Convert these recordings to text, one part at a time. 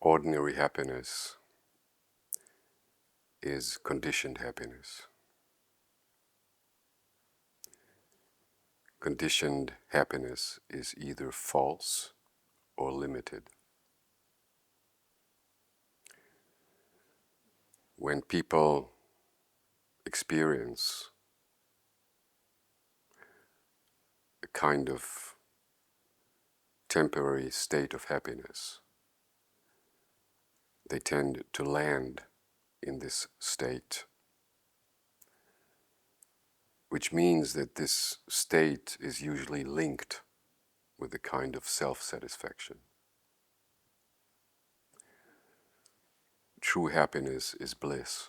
Ordinary happiness is conditioned happiness. Conditioned happiness is either false or limited. When people experience a kind of temporary state of happiness, they tend to land in this state, which means that this state is usually linked with a kind of self-satisfaction. True happiness is bliss.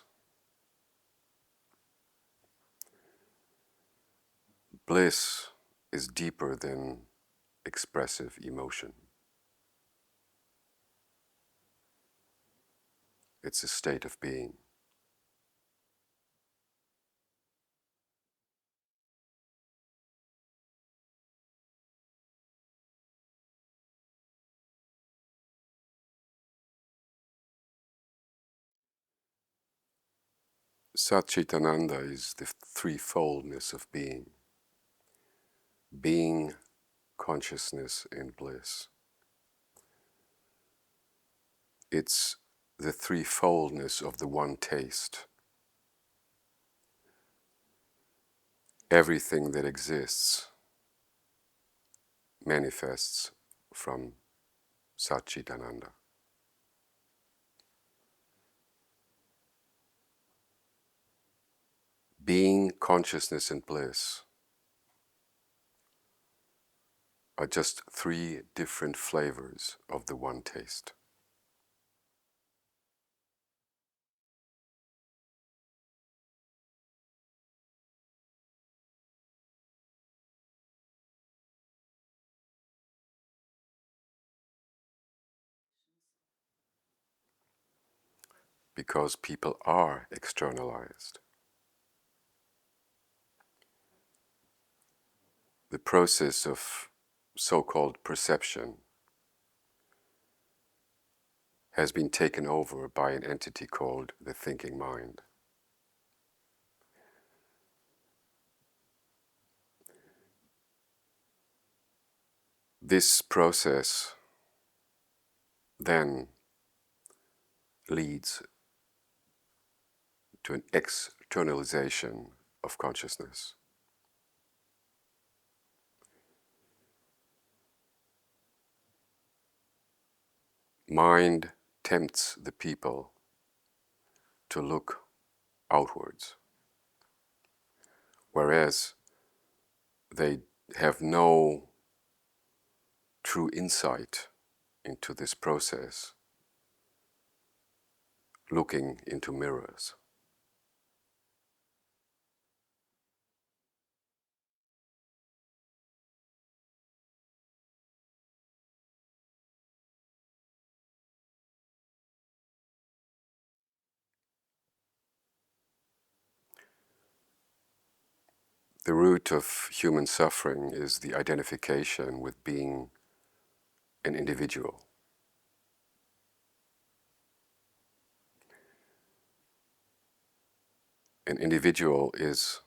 Bliss is deeper than expressive emotion. It's a state of being. Sat-Chit-Ananda is the threefoldness of being. Being, consciousness, and bliss. It's the threefoldness of the one taste. Everything that exists manifests from Sat-Chit-Ananda. Being, consciousness, and bliss are just three different flavors of the one taste. Because people are externalized. The process of so-called perception has been taken over by an entity called the thinking mind. This process then leads to an externalization of consciousness. Mind tempts the people to look outwards, whereas they have no true insight into this process, looking into mirrors. The root of human suffering is the identification with being an individual. An individual is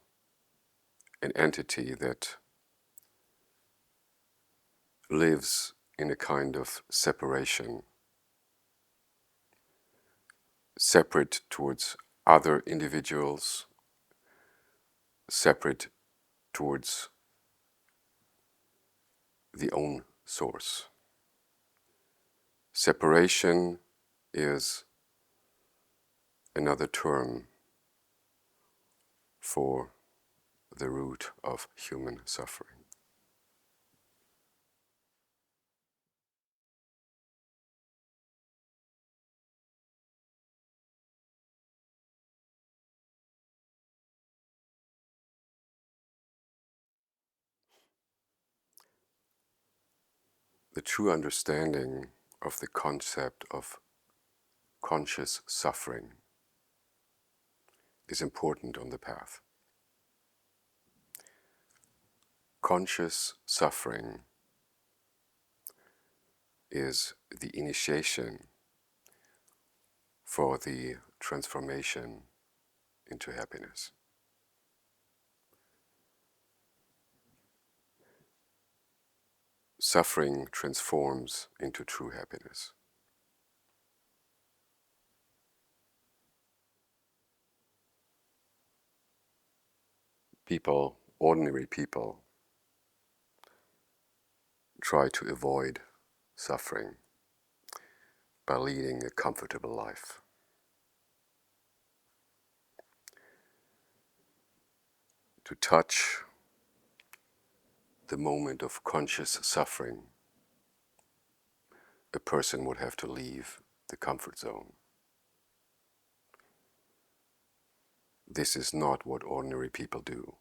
an entity that lives in a kind of separation, separate towards other individuals, separate towards the own source. Separation is another term for the root of human suffering. The true understanding of the concept of conscious suffering is important on the path. Conscious suffering is the initiation for the transformation into happiness. Suffering transforms into true happiness. People, ordinary people, try to avoid suffering by leading a comfortable life. To touch the moment of conscious suffering, a person would have to leave the comfort zone. This is not what ordinary people do.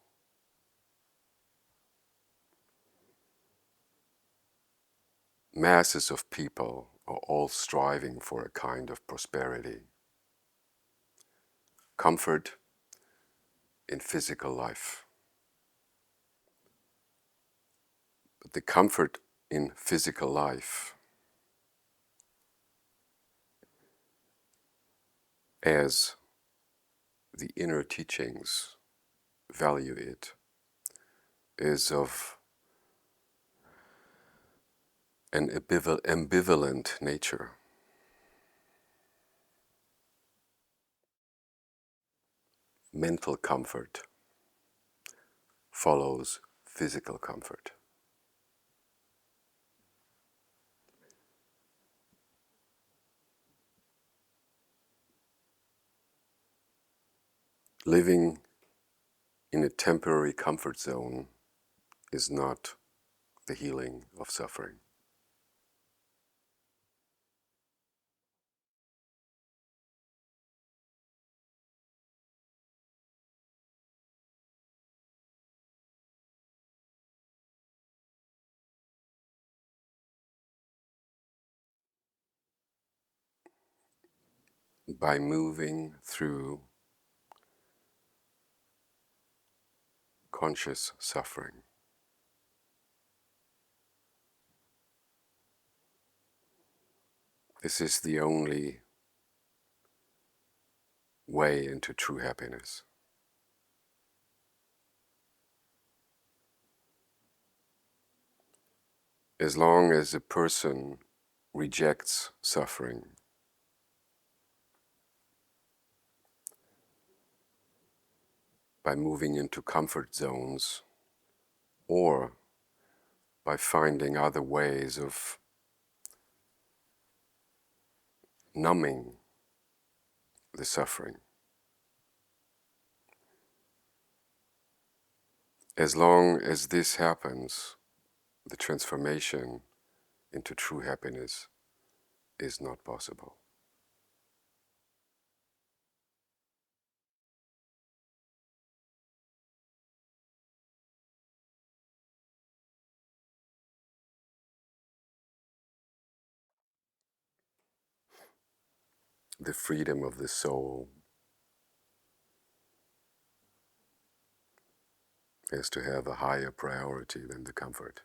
Masses of people are all striving for a kind of prosperity, comfort in physical life. But the comfort in physical life, as the inner teachings value it, is of an ambivalent nature. Mental comfort follows physical comfort. Living in a temporary comfort zone is not the healing of suffering. By moving through conscious suffering, this is the only way into true happiness. As long as a person rejects suffering, by moving into comfort zones or by finding other ways of numbing the suffering, as long as this happens, the transformation into true happiness is not possible. The freedom of the soul has to have a higher priority than the comfort.